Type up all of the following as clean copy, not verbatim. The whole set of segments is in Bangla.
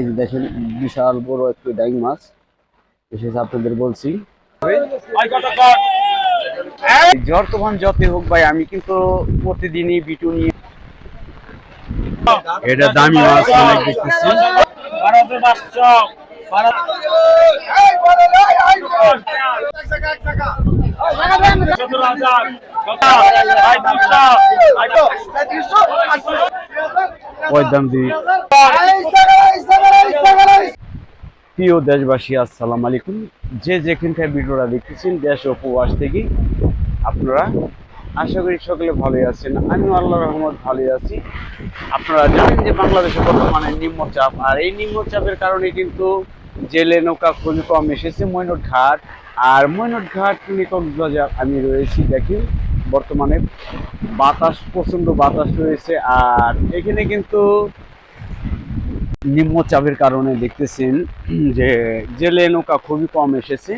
এই যে দেখেন বিশাল বড় একটু ডাইং মাছ এসেছে আপনাদের বলছি। জ্বর তুফান যতই হোক ভাই, আমি কিন্তু প্রতিদিনই বিটু নিয়ে এটা দামি মাছ অনেক দেখতেছি। প্রিয় দেশবাসী, আসসালামু আলাইকুম। যে যেখানকার ভিডিওটা দেখতেছেন দেশ ও প্রবাস থেকে, আপনারা আশা করি সকলে ভালোই আছেন। আমিও আল্লাহর রহমত ভালোই আছি। আপনারা জানেন যে বাংলাদেশে বর্তমানে নিম্নচাপ, আর এই নিম্নচাপের কারণে কিন্তু জেলে নৌকা খুবই কম এসেছে মৈনট ঘাট। আর মৈনট ঘাট কক্সবাজার আমি রয়েছি। দেখেন বর্তমানে বাতাস, প্রচণ্ড বাতাস রয়েছে। আর এখানে কিন্তু নিম্নচাপের কারণে দেখতেছেন যে জেলে নৌকা খুবই কম এসেছে।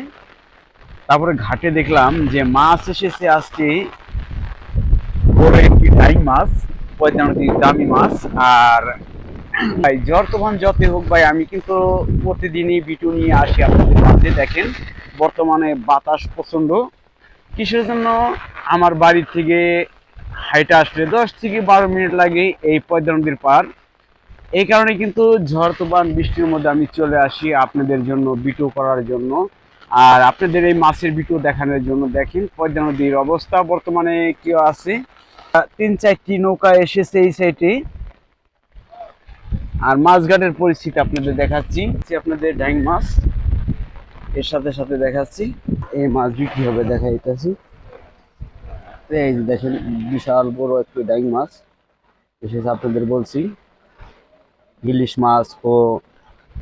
তারপরে ঘাটে দেখলাম যে মাছ এসেছে আজকে বড় একটি ডাইং মাছ, 95 দামি মাছ। আর ভাই জ্বর তুফান যতই হোক ভাই, আমি কিন্তু প্রতিদিনই বিটু নিয়ে আসি আপনাদের মাঝে। দেখেন বর্তমানে বাতাস প্রচণ্ড, কিসের জন্য আমার বাড়ি থেকে হাইটে আসলে 10 থেকে 12 মিনিট লাগে এই পদ্মা নদীর পার। এই কারণে কিন্তু ঝড় তুফান বৃষ্টির মধ্যে আমি চলে আসি আপনাদের জন্য ভিডিও করার জন্য, আর আপনাদের এই মাছের ভিডিও দেখানোর জন্য। দেখেন পদ্মা নদীর অবস্থা বর্তমানে কি আছে। 3-4টি নৌকা এসেছে এই সাইডে। আর মাছঘাটের পরিস্থিতি আপনাদের দেখাচ্ছি, আপনাদের ডাইং মাছ এর সাথে সাথে দেখাচ্ছি। এই মাছ বিক্রি হবে দেখাইতেছি। এই যে দেখেন বিশাল বড় একটু ডাইং মাছ এসেছে আপনাদের বলছি। ইলিশ মাছ ও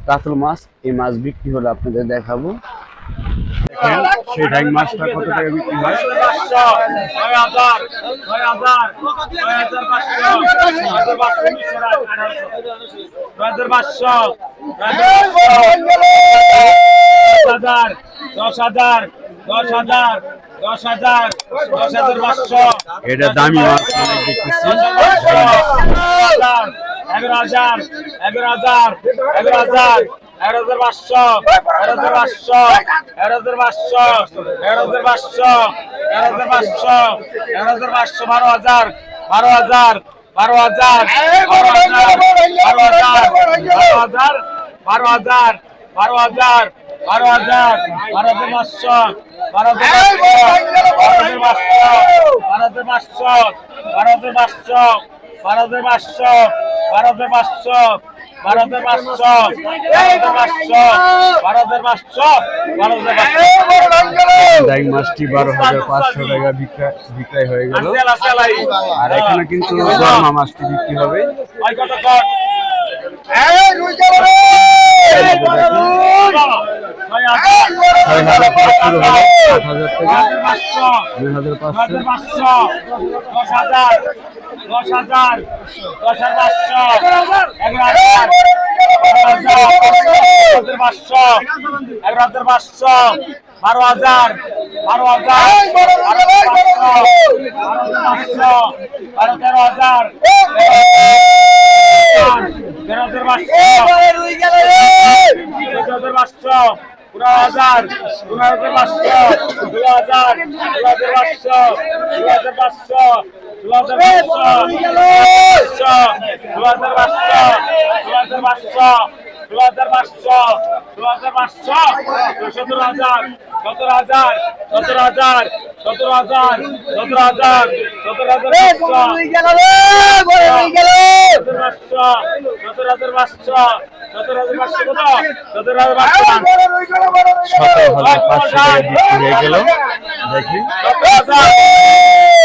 কাতল মাছ, এই মাছ বিক্রি হলে আপনাদের দেখাবো। সেই ডাইং মাছটা কত টাকা বিক্রি হয়? এটা দামি মাছ অনেক দেখতেছি। 11,000, 11,000, 11,000, 11,500, 11,500, 11,500, 11,500, 11,500, 11,500, 12,000, 12,000, 12,000, 12,000, 12,000, 12,000, 12,000, 12,000, 12,500, 12,500, 12,500, 12,500, 12,500, 12,500, 12,500, 12,500, ডাইং মাছটি 12,500 টাকা বিক্রয় হয়ে গেল। আর এখানে কিন্তু গরমা মাছটি বিক্রি হবে।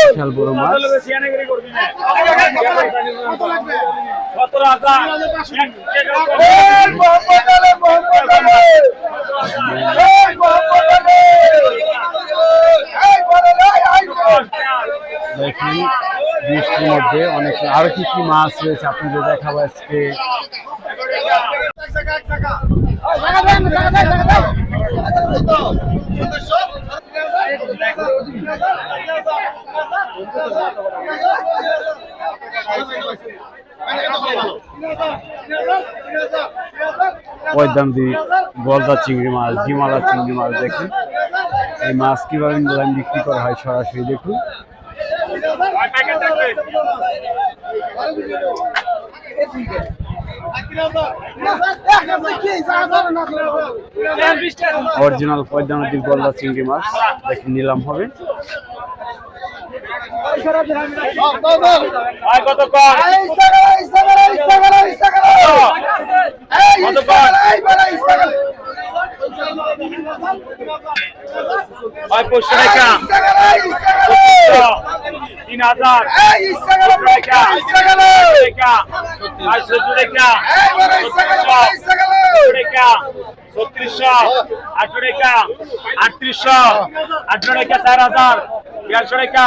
বিশাল বড় মাছ। দেখি বৃষ্টির মধ্যে অনেক আরো কি কি মাছ রয়েছে আপনাদের দেখাবো আজকে। পয়দান্তি গলদা চিংড়ি মাছ, ডিমালা চিংড়ি মাছ দেখুন। এই মাছ কিভাবে নিলাম বিক্রি করা হয় সরাসরি দেখুন। অরিজিনাল পয়দান্তি গলদা চিংড়ি মাছ দেখুন নিলাম হবে। কত কম পঁচিশশো টাকা 3000 টাকা 700 টাকা 3600 800 টাকা 3800 800 টাকা 4000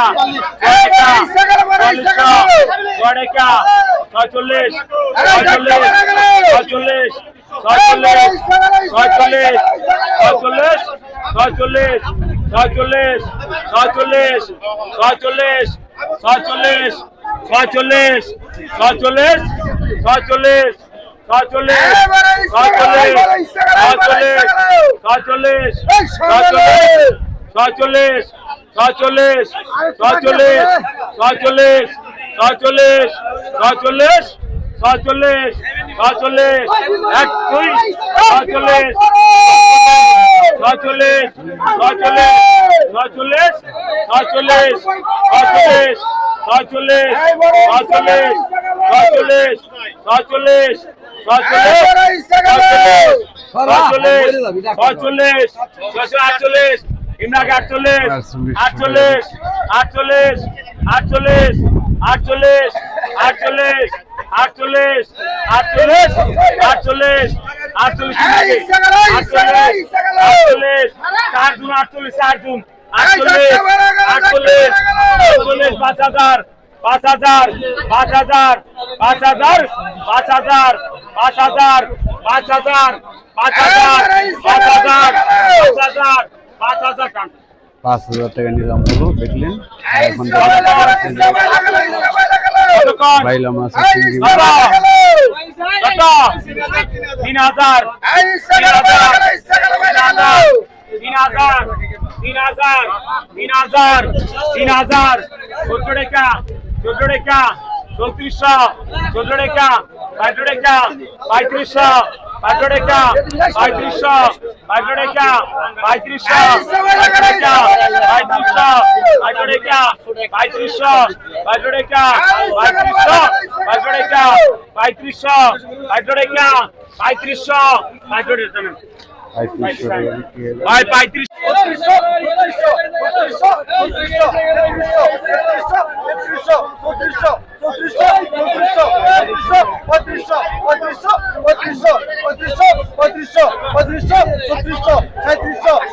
150 টাকা 5000 টাকা নিলাম হলো দেখলেন। এখন বাইলা মাছ চিংড়ি মাছ 3000 14 টাকা 14 টাকা 3400 14 টাকা 15 টাকা 3500 15 টাকা 3500 15 টাকা 3500 15 টাকা 3500 15 টাকা 3500 15 টাকা 3500 15 টাকা 3500 15 টাকা 3500 15 টাকা ভাই 35 3500